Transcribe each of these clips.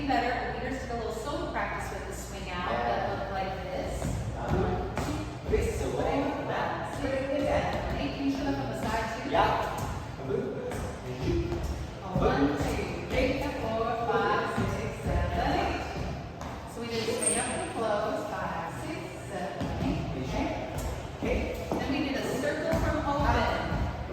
getting better. The leaders did a little solo practice with the swing out that looked like this. This is what I that. Hey, can you show up on the side too? Yeah. 1, 2, 3, 4, 5, 6, 7, 8. So we did swing up and close. 5, 6, 7, 8. Okay. Then we did a circle from open.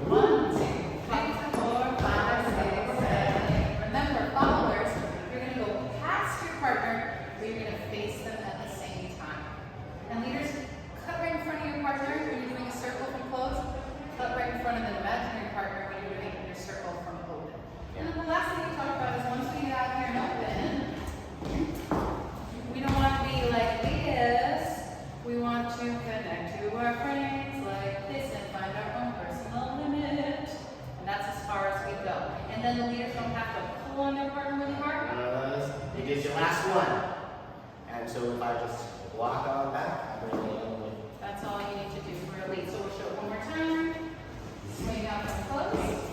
1, 2, 3, 4, 5, 6, 7, 8. Remember, followers, you're going to go past your partner, but you're going to face them at the same time. And leaders, cut right in front of your partner when you're doing a circle from close. Cut right in front of an imaginary partner when you're doing your circle from open. And then the last thing we talked about is once we get out here and open, we don't want to be like this. We want to connect to our frames like this and find our own personal limit. And that's as far as we go. And then the leaders don't have to pull on their partner really hard. It is your last one. And so if I just walk on back, I'm really only. That's all you need to do for a lead. So we'll show it one more time. Swing out and close.